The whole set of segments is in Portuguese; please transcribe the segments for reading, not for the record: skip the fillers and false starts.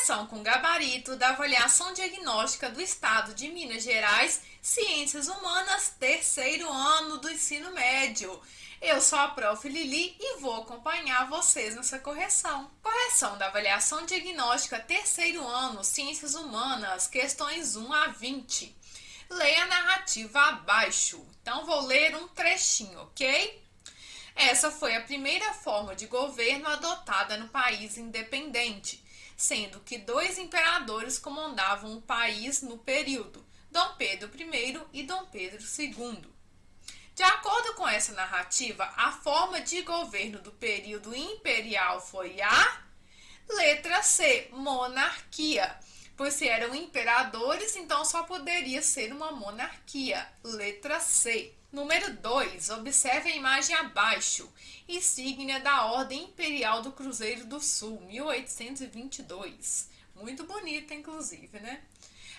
Correção com gabarito da avaliação diagnóstica do Estado de Minas Gerais, Ciências Humanas, terceiro ano do ensino médio. Eu sou a Prof. Lili e vou acompanhar vocês nessa correção. Correção da avaliação diagnóstica, terceiro ano, Ciências Humanas, questões 1 a 20. Leia a narrativa abaixo. Então, vou ler um trechinho, ok? Essa foi a primeira forma de governo adotada no país independente, sendo que 2 imperadores comandavam o país no período, Dom Pedro I e Dom Pedro II. De acordo com essa narrativa, a forma de governo do período imperial foi a letra C, monarquia. Pois se eram imperadores, então só poderia ser uma monarquia. Letra C. Número 2. Observe a imagem abaixo. Insígnia da Ordem Imperial do Cruzeiro do Sul, 1822. Muito bonita, inclusive, né?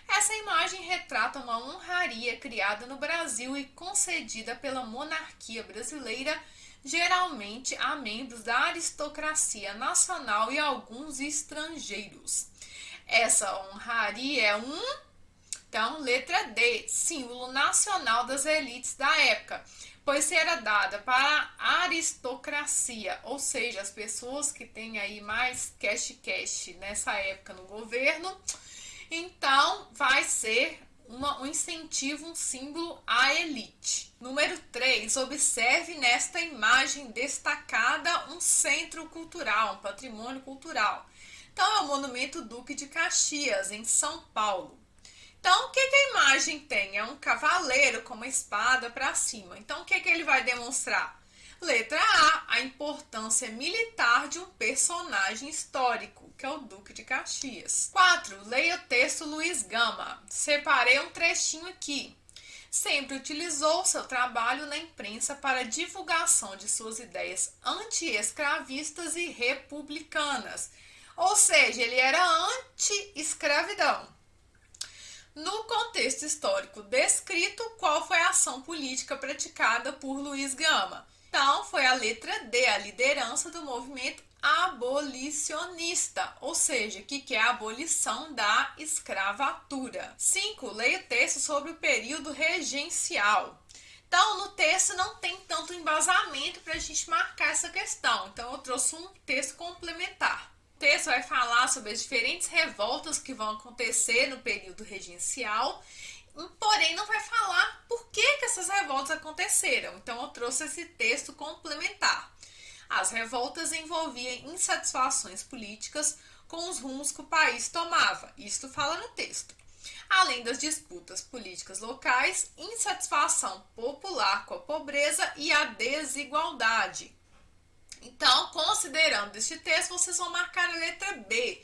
Essa imagem retrata uma honraria criada no Brasil e concedida pela monarquia brasileira, geralmente a membros da aristocracia nacional e alguns estrangeiros. Essa honraria é então, letra D, símbolo nacional das elites da época, pois era dada para a aristocracia, ou seja, as pessoas que têm aí mais cash nessa época no governo. Então, vai ser um incentivo, um símbolo à elite. Número 3, observe nesta imagem destacada um centro cultural, um patrimônio cultural. Então, é o Monumento Duque de Caxias, em São Paulo. Então, o que a imagem tem? É um cavaleiro com uma espada para cima. Então, o que ele vai demonstrar? Letra A, a importância militar de um personagem histórico, que é o Duque de Caxias. 4, leia o texto Luiz Gama. Separei um trechinho aqui. Sempre utilizou seu trabalho na imprensa para divulgação de suas ideias anti-escravistas e republicanas. Ou seja, ele era anti-escravidão. No contexto histórico descrito, qual foi a ação política praticada por Luiz Gama? Então, foi a letra D, a liderança do movimento abolicionista, ou seja, que é a abolição da escravatura. 5. Leia o texto sobre o período regencial. Então, no texto não tem tanto embasamento para a gente marcar essa questão, então eu trouxe um texto complementar. O texto vai falar sobre as diferentes revoltas que vão acontecer no período regencial, porém não vai falar por que essas revoltas aconteceram. Então eu trouxe esse texto complementar. As revoltas envolviam insatisfações políticas com os rumos que o país tomava. Isto fala no texto. Além das disputas políticas locais, insatisfação popular com a pobreza e a desigualdade. Então, considerando este texto, vocês vão marcar a letra B.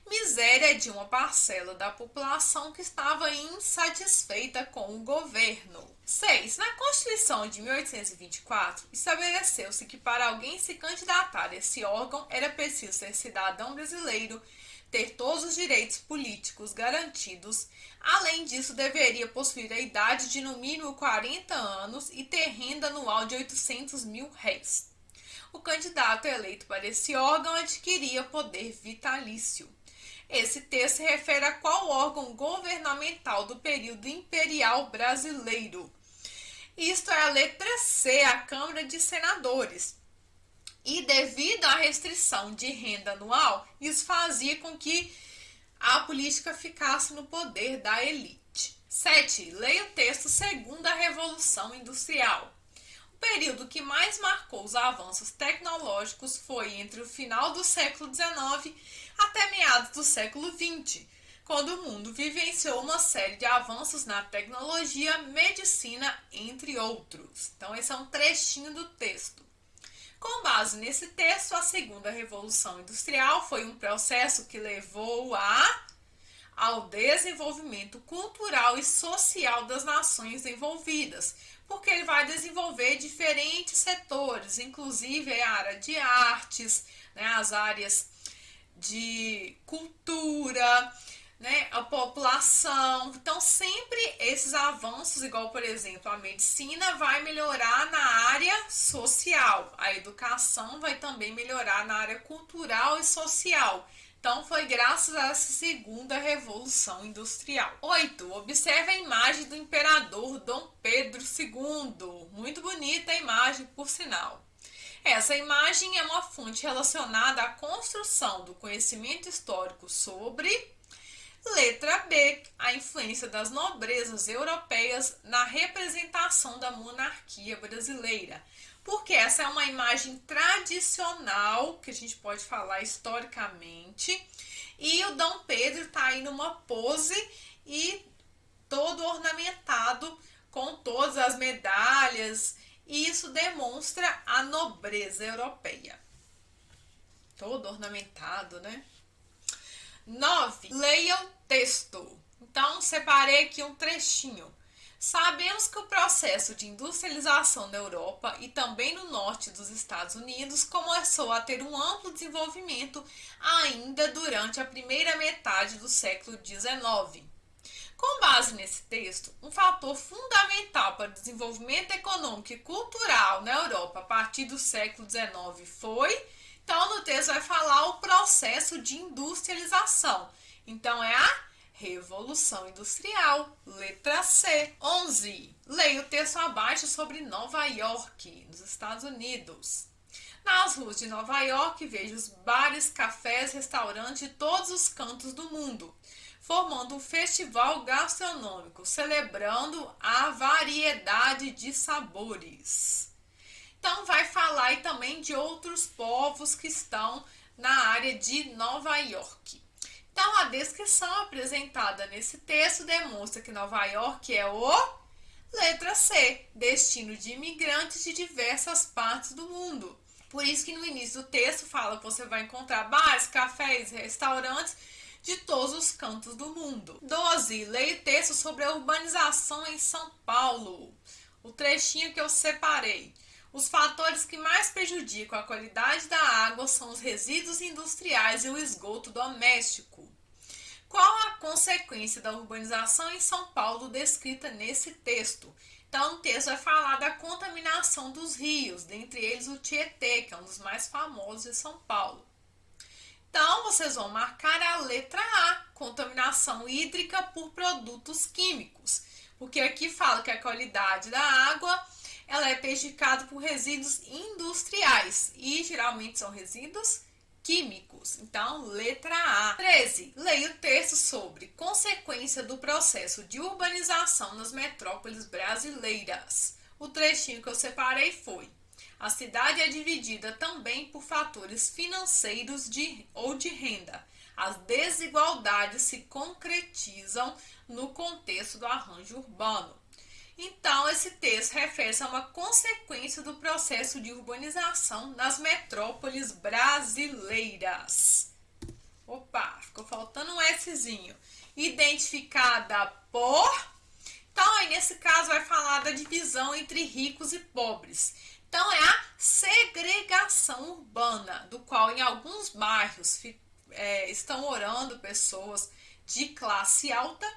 Miséria de uma parcela da população que estava insatisfeita com o governo. 6. Na Constituição de 1824, estabeleceu-se que para alguém se candidatar a esse órgão era preciso ser cidadão brasileiro, ter todos os direitos políticos garantidos. Além disso, deveria possuir a idade de no mínimo 40 anos e ter renda anual de R$800 mil. O candidato eleito para esse órgão adquiria poder vitalício. Esse texto se refere a qual órgão governamental do período imperial brasileiro? Isto é a letra C, a Câmara de Senadores. E devido à restrição de renda anual, isso fazia com que a política ficasse no poder da elite. 7. Leia o texto Segunda Revolução Industrial. O período que mais marcou os avanços tecnológicos foi entre o final do século XIX até meados do século XX, quando o mundo vivenciou uma série de avanços na tecnologia, medicina, entre outros. Então, esse é um trechinho do texto. Com base nesse texto, a segunda Revolução Industrial foi um processo que levou ao desenvolvimento cultural e social das nações envolvidas, porque ele vai desenvolver diferentes setores, inclusive a área de artes, né, as áreas de cultura, né, a população. Então, sempre esses avanços, igual, por exemplo, a medicina vai melhorar na área social, a educação vai também melhorar na área cultural e social, Então, foi graças a essa segunda revolução industrial. 8. Observe a imagem do imperador Dom Pedro II. Muito bonita a imagem, por sinal. Essa imagem é uma fonte relacionada à construção do conhecimento histórico sobre. Letra B. A influência das nobrezas europeias na representação da monarquia brasileira. Porque essa é uma imagem tradicional, que a gente pode falar historicamente, e o Dom Pedro está aí numa pose e todo ornamentado com todas as medalhas, e isso demonstra a nobreza europeia. Todo ornamentado, né? 9. Leia o texto. Então, separei aqui um trechinho. Sabemos que o processo de industrialização na Europa e também no norte dos Estados Unidos começou a ter um amplo desenvolvimento ainda durante a primeira metade do século XIX. Com base nesse texto, um fator fundamental para o desenvolvimento econômico e cultural na Europa a partir do século XIX foi. Então, no texto vai falar o processo de industrialização. Então, é a Revolução Industrial. Letra C. 11. Leia o texto abaixo sobre Nova York, nos Estados Unidos. Nas ruas de Nova York, veja os bares, cafés, restaurantes de todos os cantos do mundo, formando um festival gastronômico, celebrando a variedade de sabores. Então, vai falar aí também de outros povos que estão na área de Nova York. Então, a descrição apresentada nesse texto demonstra que Nova York é o, letra C, destino de imigrantes de diversas partes do mundo. Por isso que no início do texto fala que você vai encontrar bares, cafés, restaurantes de todos os cantos do mundo. 12. Leia o texto sobre a urbanização em São Paulo. O trechinho que eu separei. Os fatores que mais prejudicam a qualidade da água são os resíduos industriais e o esgoto doméstico. Qual a consequência da urbanização em São Paulo descrita nesse texto? Então, o texto vai falar da contaminação dos rios, dentre eles o Tietê, que é um dos mais famosos de São Paulo. Então, vocês vão marcar a letra A, contaminação hídrica por produtos químicos, porque aqui fala que a qualidade da água ela é prejudicada por resíduos industriais e geralmente são resíduos químicos. Então, letra A. 13. Leia o texto sobre consequência do processo de urbanização nas metrópoles brasileiras. O trechinho que eu separei foi: a cidade é dividida também por fatores financeiros ou de renda. As desigualdades se concretizam no contexto do arranjo urbano. Então, esse texto refere-se a uma consequência do processo de urbanização nas metrópoles brasileiras. Opa, ficou faltando um Szinho. Identificada por. Então, aí nesse caso vai falar da divisão entre ricos e pobres. Então, é a segregação urbana, do qual em alguns bairros estão morando pessoas de classe alta.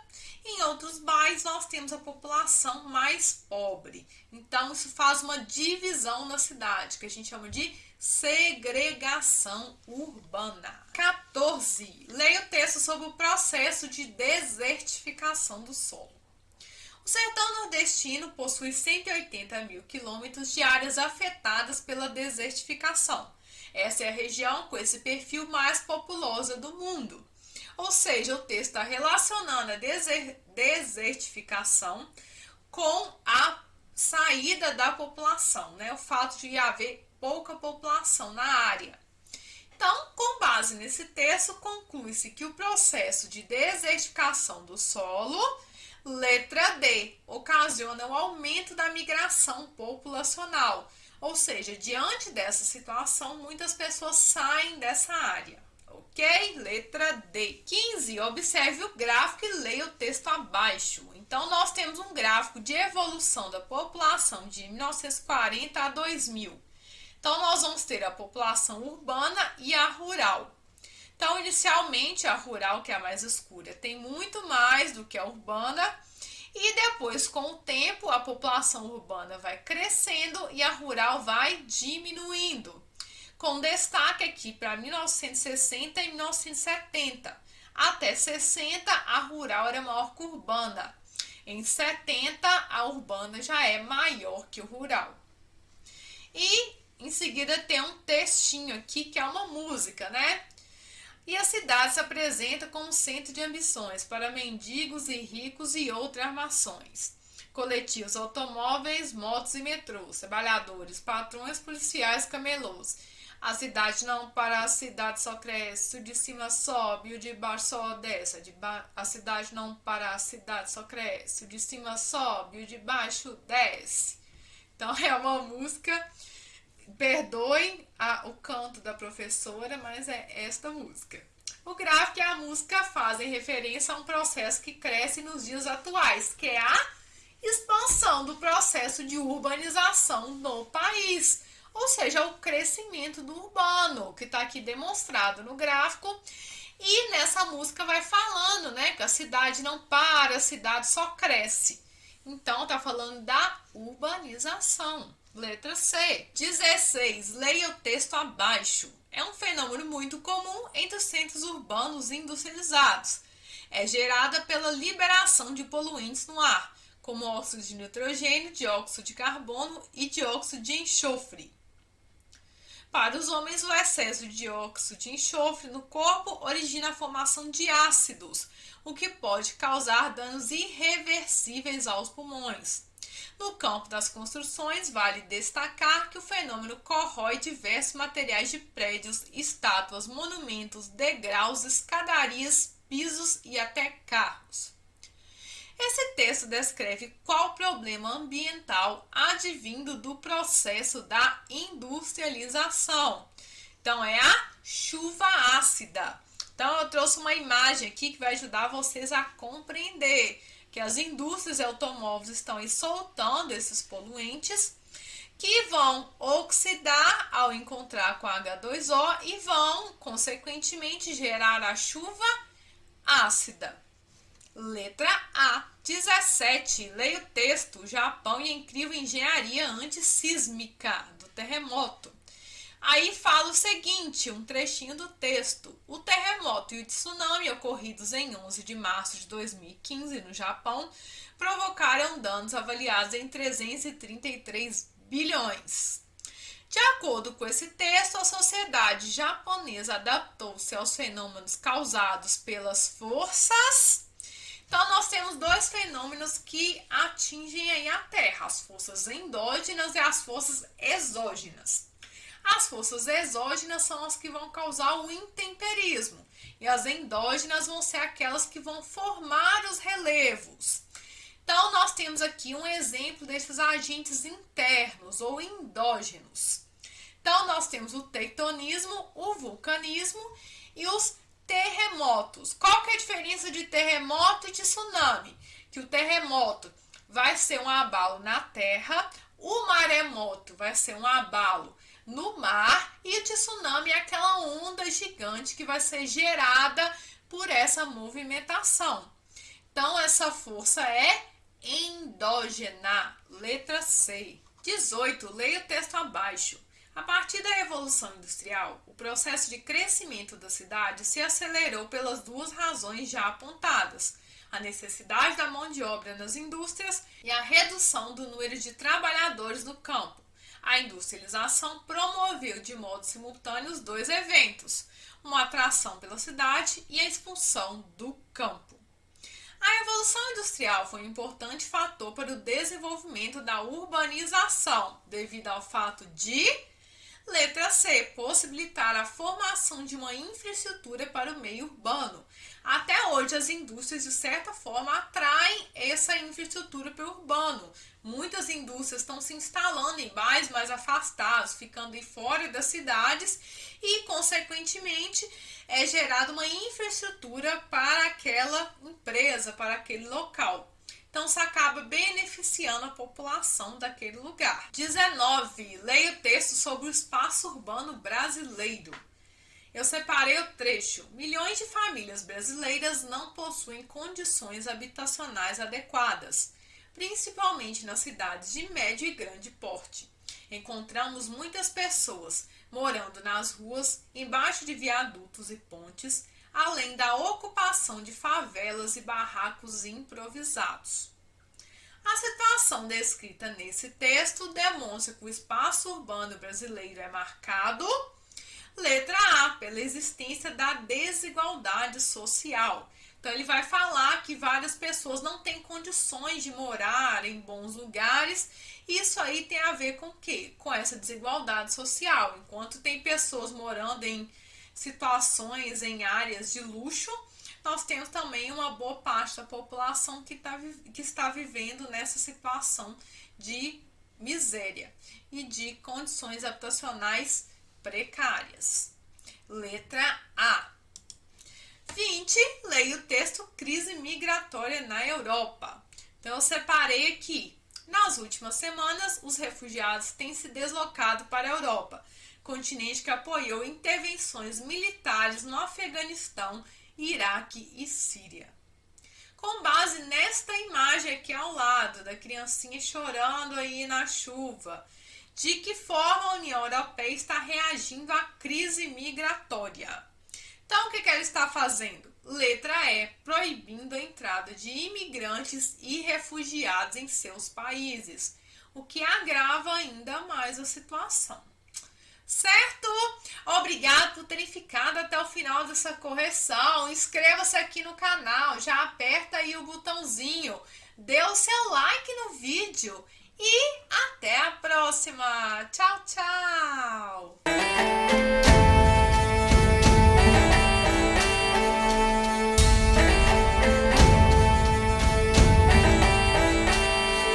Em outros bairros, nós temos a população mais pobre. Então, isso faz uma divisão na cidade, que a gente chama de segregação urbana. 14. Leia o texto sobre o processo de desertificação do solo. O sertão nordestino possui 180 mil quilômetros de áreas afetadas pela desertificação. Essa é a região com esse perfil mais populosa do mundo. Ou seja, o texto está relacionando a desertificação com a saída da população, né? O fato de haver pouca população na área. Então, com base nesse texto, conclui-se que o processo de desertificação do solo, letra D, ocasiona o aumento da migração populacional. Ou seja, diante dessa situação, muitas pessoas saem dessa área. Ok? Letra D. 15. Observe o gráfico e leia o texto abaixo. Então, nós temos um gráfico de evolução da população de 1940 a 2000. Então, nós vamos ter a população urbana e a rural. Então, inicialmente, a rural, que é a mais escura, tem muito mais do que a urbana. E depois, com o tempo, a população urbana vai crescendo e a rural vai diminuindo. com destaque aqui para 1960 e 1970. Até 60, a rural era maior que a urbana. Em 70, a urbana já é maior que o rural. E em seguida tem um textinho aqui que é uma música, né? E a cidade se apresenta como centro de ambições para mendigos e ricos e outras armações. Coletivos automóveis, motos e metrôs, trabalhadores, patrões, policiais, camelôs. A cidade não para, a cidade só cresce, o de cima sobe, o de baixo só desce. A cidade não para, a cidade só cresce, o de cima sobe, o de baixo desce. Então é uma música, perdoem o canto da professora, mas é esta música. O gráfico e a música fazem referência a um processo que cresce nos dias atuais, que é a expansão do processo de urbanização no país, ou seja, o crescimento do urbano, que está aqui demonstrado no gráfico. E nessa música vai falando, né, que a cidade não para, a cidade só cresce. Então, tá falando da urbanização. Letra C. 16. Leia o texto abaixo. É um fenômeno muito comum entre os centros urbanos industrializados. É gerada pela liberação de poluentes no ar, como óxido de nitrogênio, dióxido de carbono e dióxido de enxofre. Para os homens, o excesso de dióxido de enxofre no corpo origina a formação de ácidos, o que pode causar danos irreversíveis aos pulmões. No campo das construções, vale destacar que o fenômeno corrói diversos materiais de prédios, estátuas, monumentos, degraus, escadarias, pisos e até carros. Esse texto descreve qual problema ambiental advindo do processo da industrialização. Então, é a chuva ácida. Então, eu trouxe uma imagem aqui que vai ajudar vocês a compreender que as indústrias de automóveis estão aí soltando esses poluentes que vão oxidar ao encontrar com H2O e vão, consequentemente, gerar a chuva ácida. Letra A. 17. Leia o texto. Japão e a incrível engenharia antissísmica do terremoto. Aí fala o seguinte, um trechinho do texto. O terremoto e o tsunami ocorridos em 11 de março de 2015 no Japão provocaram danos avaliados em 333 bilhões. De acordo com esse texto, a sociedade japonesa adaptou-se aos fenômenos causados pelas forças. Então, nós temos dois fenômenos que atingem aí a Terra, as forças endógenas e as forças exógenas. As forças exógenas são as que vão causar o intemperismo e as endógenas vão ser aquelas que vão formar os relevos. Então, nós temos aqui um exemplo desses agentes internos ou endógenos. Então, nós temos o tectonismo, o vulcanismo e os terremotos. Qual que é a diferença de terremoto e de tsunami? Que o terremoto vai ser um abalo na terra, o maremoto vai ser um abalo no mar e o tsunami é aquela onda gigante que vai ser gerada por essa movimentação. Então, essa força é endógena. Letra C. 18. Leia o texto abaixo. A partir da Revolução Industrial, o processo de crescimento da cidade se acelerou pelas duas razões já apontadas: a necessidade da mão de obra nas indústrias e a redução do número de trabalhadores no campo. A industrialização promoveu de modo simultâneo os dois eventos, uma atração pela cidade e a expulsão do campo. A Revolução Industrial foi um importante fator para o desenvolvimento da urbanização, devido ao fato de, letra C, possibilitar a formação de uma infraestrutura para o meio urbano. Até hoje, as indústrias, de certa forma, atraem essa infraestrutura para o urbano. Muitas indústrias estão se instalando em bairros mais afastados, ficando fora das cidades e, consequentemente, é gerada uma infraestrutura para aquela empresa, para aquele local. Então, isso acaba beneficiando a população daquele lugar. 19. Leia o texto sobre o espaço urbano brasileiro. Eu separei o trecho. Milhões de famílias brasileiras não possuem condições habitacionais adequadas, principalmente nas cidades de médio e grande porte. Encontramos muitas pessoas morando nas ruas, embaixo de viadutos e pontes, além da ocupação de favelas e barracos improvisados. A situação descrita nesse texto demonstra que o espaço urbano brasileiro é marcado, letra A, pela existência da desigualdade social. Então ele vai falar que várias pessoas não têm condições de morar em bons lugares. Isso aí tem a ver com o quê? Com essa desigualdade social. Enquanto tem pessoas morando em situações, em áreas de luxo, nós temos também uma boa parte da população que está vivendo nessa situação de miséria e de condições habitacionais precárias. Letra A. 20. Leia o texto Crise migratória na Europa. Então eu separei aqui. Nas últimas semanas, os refugiados têm se deslocado para a Europa, continente que apoiou intervenções militares no Afeganistão, Iraque e Síria. Com base nesta imagem aqui ao lado, da criancinha chorando aí na chuva, de que forma a União Europeia está reagindo à crise migratória? Então, o que ela está fazendo? Letra E, proibindo a entrada de imigrantes e refugiados em seus países, o que agrava ainda mais a situação. Certo? Obrigado por terem ficado até o final dessa correção. Inscreva-se aqui no canal, já aperta aí o botãozinho, dê o seu like no vídeo e até a próxima. Tchau, tchau!